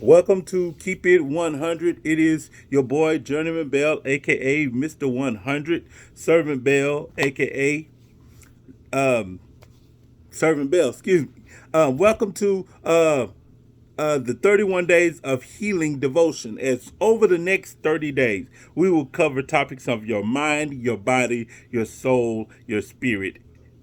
Welcome to Keep It 100. It is your boy Journeyman Bell, aka Mr. 100, Servant Bell, aka Servant Bell. Excuse me. Welcome to the 31 days of healing devotion. As over the next 30 days, we will cover topics of your mind, your body, your soul, your spirit,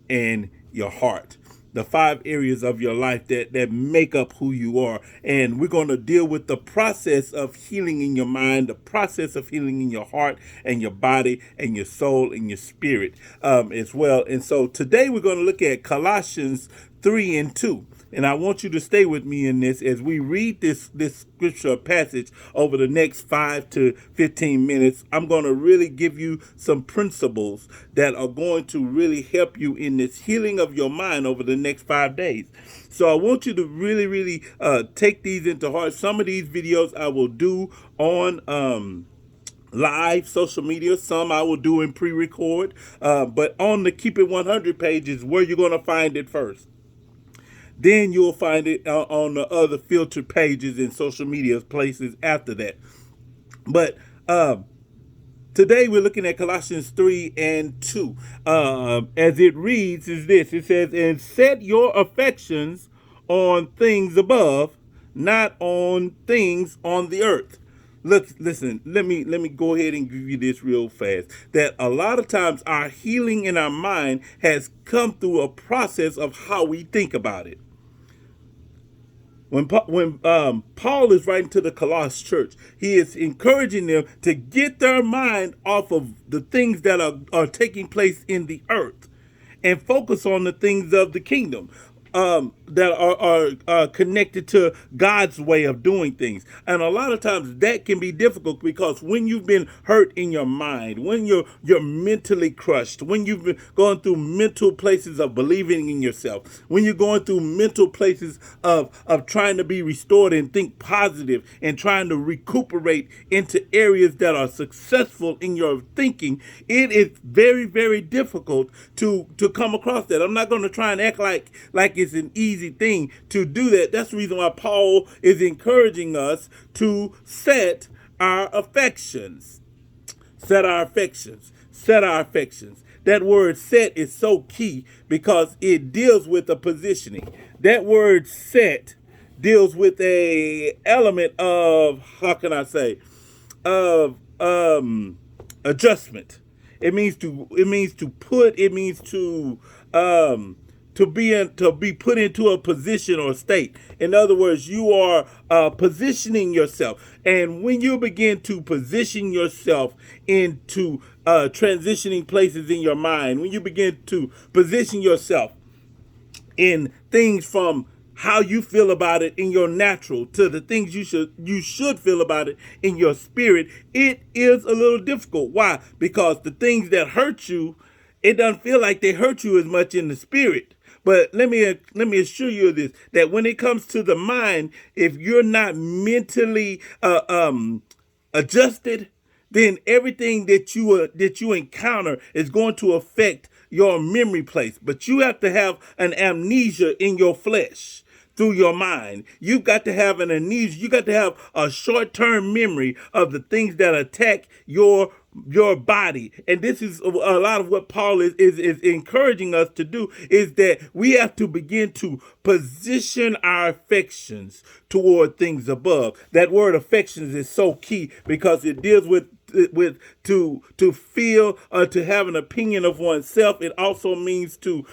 and your heart. The five areas of your life that make up who you are. And we're going to deal with the process of healing in your mind, the process of healing in your heart and your body and your soul and your spirit as well. And so today we're going to look at Colossians 3 and 2. And I want you to stay with me in this as we read this scripture passage over the next 5 to 15 minutes. I'm going to really give you some principles that are going to really help you in this healing of your mind over the next 5 days. So I want you to really take these into heart. Some of these videos I will do on live social media. Some I will do in pre-record, but on the Keep It 100 page is where you're going to find it first. Then you'll find it on the other filtered pages and social media places after that. But today we're looking at Colossians 3 and 2. As it reads is this. It says, and set your affections on things above, not on things on the earth. Look, listen, let me go ahead and give you this real fast. That a lot of times our healing in our mind has come through a process of how we think about it. When Paul is writing to the Colossus church, he is encouraging them to get their mind off of the things that are taking place in the earth and focus on the things of the kingdom that are connected to God's way of doing things. And a lot of times that can be difficult because when you've been hurt in your mind, when you're mentally crushed, when you've been going through mental places of believing in yourself, when you're going through mental places of trying to be restored and think positive and trying to recuperate into areas that are successful in your thinking, it is very difficult to come across that. I'm not going to try and act like it's an easy thing to do that. That's the reason why Paul is encouraging us to set our affections. Set our affections. Set our affections. That word set is so key because it deals with a positioning. That word set deals with a element of, how can I say, of adjustment. It means to put, it means to be put into a position or state. In other words, you are positioning yourself, and when you begin to position yourself into transitioning places in your mind, when you begin to position yourself in things from how you feel about it in your natural to the things you should feel about it in your spirit, it is a little difficult. Why? Because the things that hurt you, it doesn't feel like they hurt you as much in the spirit. But let me assure you of this: that when it comes to the mind, if you're not mentally adjusted, then everything that you encounter is going to affect your memory place. But you have to have an amnesia in your flesh through your mind. You've got to have an amnesia. You got to have a short-term memory of the things that attack your body. And this is a lot of what Paul is encouraging us to do, is that we have to begin to position our affections toward things above. That word affections is so key because it deals with to feel, to have an opinion of oneself. It also means to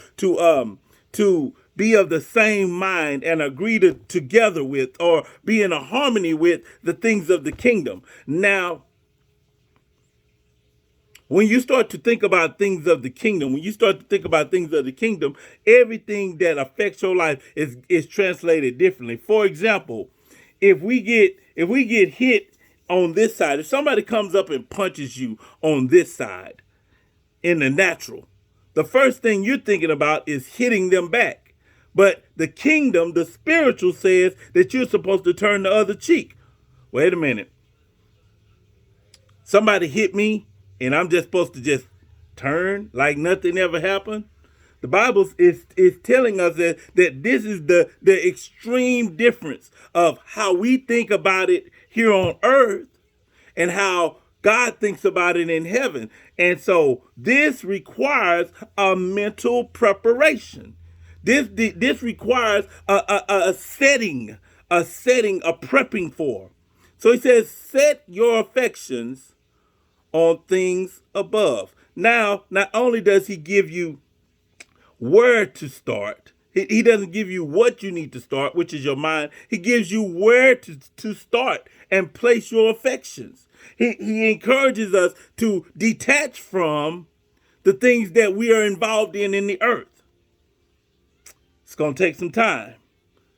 be of the same mind and agree together with, or be in a harmony with, the things of the kingdom. Now, when you start to think about things of the kingdom, when you start to think about things of the kingdom, everything that affects your life is translated differently. For example, if we get hit on this side, if somebody comes up and punches you on this side in the natural, the first thing you're thinking about is hitting them back. But the kingdom, the spiritual, says that you're supposed to turn the other cheek. Wait a minute. Somebody hit me and I'm just supposed to just turn like nothing ever happened? The Bible is telling us that this is the extreme difference of how we think about it here on earth and how God thinks about it in heaven. And so this requires a mental preparation. This requires a setting, a prepping for. So he says, set your affections on things above. Now, not only does he give you where to start, he doesn't give you what you need to start, which is your mind. He gives you where to start and place your affections. He encourages us to detach from the things that we are involved in the earth. It's going to take some time.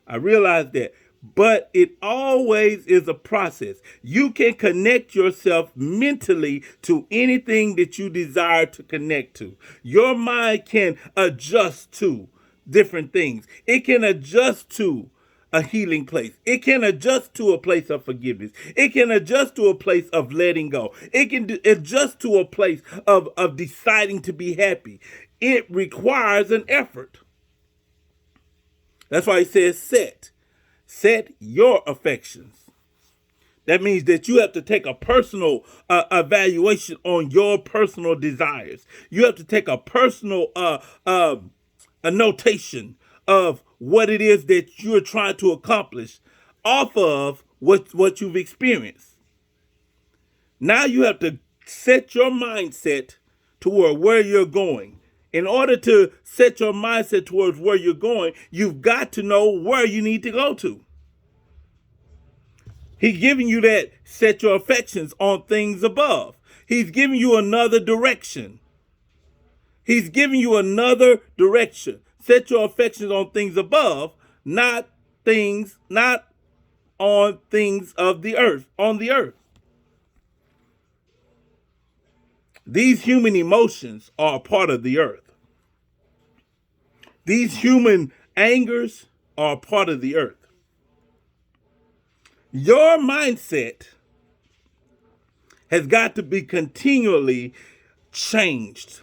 I realize that. But it always is a process. You can connect yourself mentally to anything that you desire to connect to. Your mind can adjust to different things. It can adjust to a healing place. It can adjust to a place of forgiveness. It can adjust to a place of letting go. It can adjust to a place of deciding to be happy. It requires an effort. That's why he says set your affections. That means that you have to take a personal evaluation on your personal desires. You have to take a personal a notation of what it is that you're trying to accomplish off of what you've experienced. Now you have to set your mindset toward where you're going. In order to set your mindset towards where you're going, you've got to know where you need to go to. He's giving you that set your affections on things above. He's giving you another direction. He's giving you another direction. Set your affections on things above, not on things of the earth, on the earth. These human emotions are a part of the earth. These human angers are a part of the earth. Your mindset has got to be continually changed.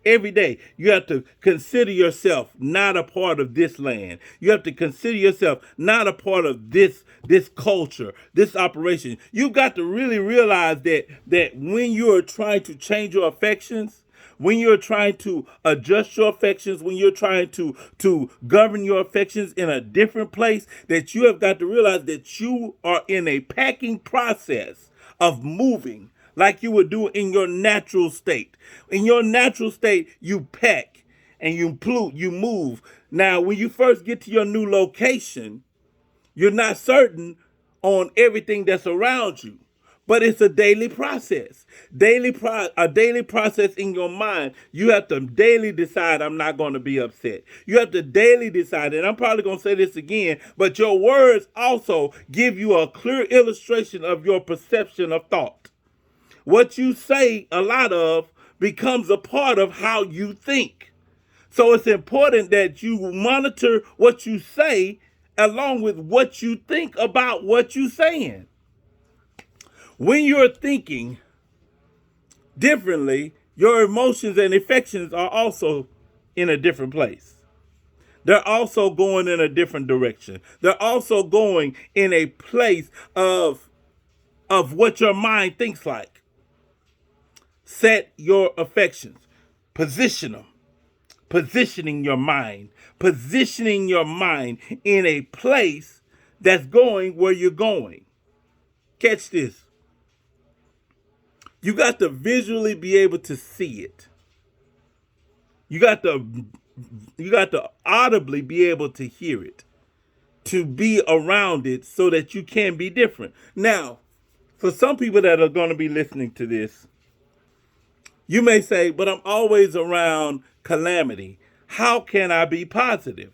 Every day, you have to consider yourself not a part of this land. You have to consider yourself not a part of this culture, this operation. You've got to really realize that when you are trying to change your affections, when you're trying to adjust your affections, when you're trying to govern your affections in a different place, that you have got to realize that you are in a packing process of moving like you would do in your natural state. In your natural state, you pack and you move. Now, when you first get to your new location, you're not certain on everything that's around you. But it's a daily process. A daily process in your mind. You have to daily decide, I'm not going to be upset. You have to daily decide, and I'm probably going to say this again, but your words also give you a clear illustration of your perception of thought. What you say a lot of becomes a part of how you think. So it's important that you monitor what you say along with what you think about what you're saying. When you're thinking differently, your emotions and affections are also in a different place. They're also going in a different direction. They're also going in a place of what your mind thinks like. Set your affections. Position them. Positioning your mind in a place that's going where you're going. Catch this. You got to visually be able to see it. You got to audibly be able to hear it, to be around it so that you can be different. Now, for some people that are going to be listening to this, you may say, but I'm always around calamity. How can I be positive?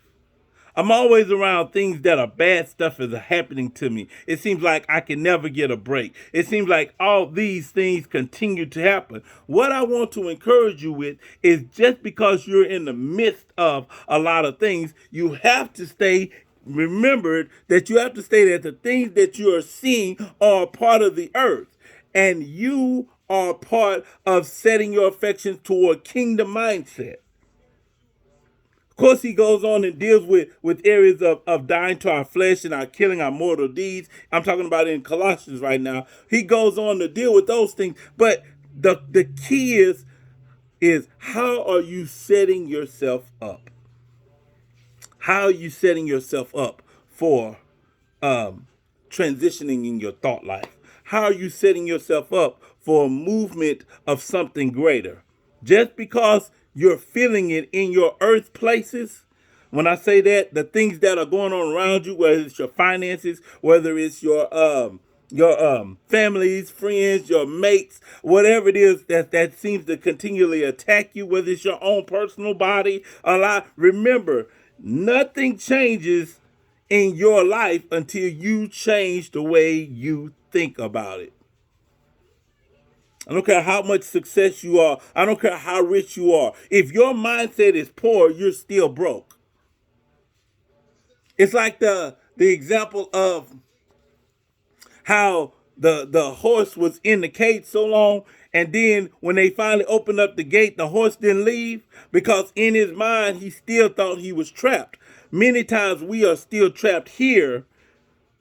I'm always around things that are bad stuff is happening to me. It seems like I can never get a break. It seems like all these things continue to happen. What I want to encourage you with is just because you're in the midst of a lot of things, you have to stay remembered that you have to stay that the things that you are seeing are a part of the earth. And you are part of setting your affections toward kingdom mindset. Of course, he goes on and deals with areas of dying to our flesh and our killing our mortal deeds. I'm talking about in Colossians right now. He goes on to deal with those things. But the key is how are you setting yourself up? How are you setting yourself up for transitioning in your thought life? How are you setting yourself up for a movement of something greater? Just because you're feeling it in your earth places, when I say that, the things that are going on around you, whether it's your finances, whether it's your families, friends, your mates, whatever it is that seems to continually attack you, whether it's your own personal body, a lot. Remember, nothing changes in your life until you change the way you think about it. I don't care how much success you are. I don't care how rich you are. If your mindset is poor, you're still broke. It's like the example of how the horse was in the cage so long, and then when they finally opened up the gate, the horse didn't leave because in his mind he still thought he was trapped. Many times we are still trapped here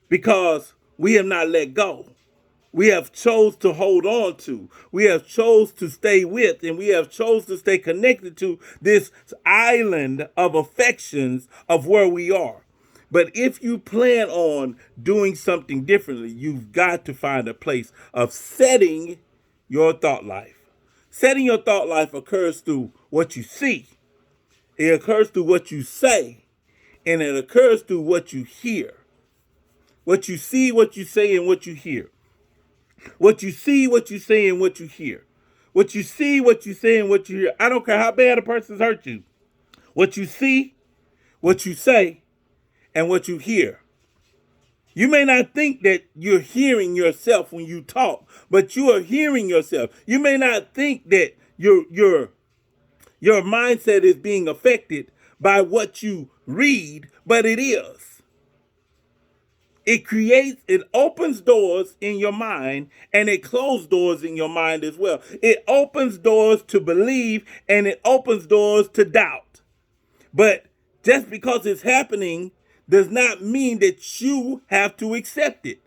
because we have not let go. We have chose to hold on to. We have chose to stay with, and we have chose to stay connected to this island of affections of where we are. But if you plan on doing something differently, you've got to find a place of setting your thought life. Setting your thought life occurs through what you see. It occurs through what you say, and it occurs through what you hear. What you see, what you say, and what you hear. What you see, what you say, and what you hear. What you see, what you say, and what you hear. I don't care how bad a person's hurt you. What you see, what you say, and what you hear. You may not think that you're hearing yourself when you talk, but you are hearing yourself. You may not think that your mindset is being affected by what you read, but it is. It opens doors in your mind, and it closes doors in your mind as well. It opens doors to believe, and it opens doors to doubt. But just because it's happening does not mean that you have to accept it.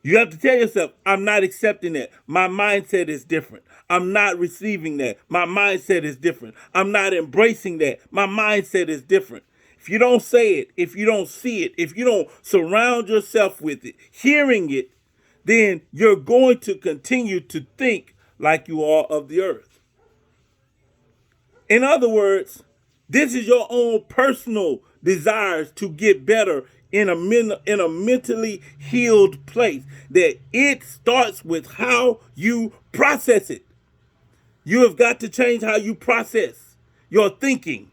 You have to tell yourself, I'm not accepting that. My mindset is different. I'm not receiving that. My mindset is different. I'm not embracing that. My mindset is different. If you don't say it, if you don't see it, if you don't surround yourself with it, hearing it, then you're going to continue to think like you are of the earth. In other words, this is your own personal desires to get better in a mentally healed place. That it starts with how you process it. You have got to change how you process your thinking.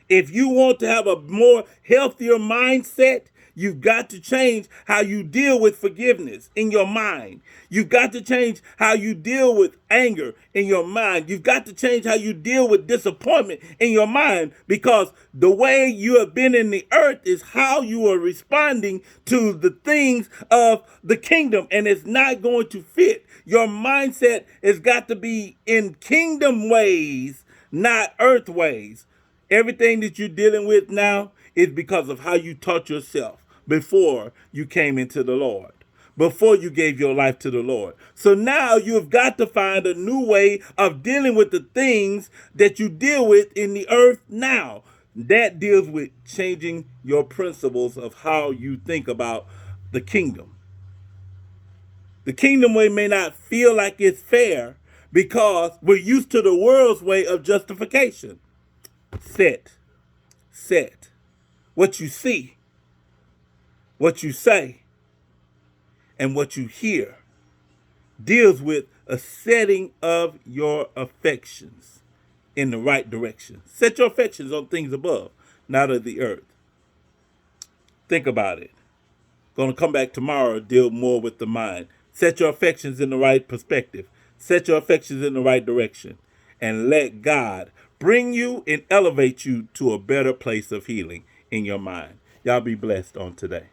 If you want to have a more healthier mindset, you've got to change how you deal with forgiveness in your mind. You've got to change how you deal with anger in your mind. You've got to change how you deal with disappointment in your mind, because the way you have been in the earth is how you are responding to the things of the kingdom, and it's not going to fit. Your mindset has got to be in kingdom ways, not earth ways. Everything that you're dealing with now is because of how you taught yourself before you came into the Lord, before you gave your life to the Lord. So now you've got to find a new way of dealing with the things that you deal with in the earth now. That deals with changing your principles of how you think about the kingdom. The kingdom way may not feel like it's fair because we're used to the world's way of justification. Set. What you see, what you say, and what you hear deals with a setting of your affections in the right direction. Set your affections on things above, not of the earth. Think about it. Going to come back tomorrow, deal more with the mind. Set your affections in the right perspective. Set your affections in the right direction. And let God bring you and elevate you to a better place of healing in your mind. Y'all be blessed on today.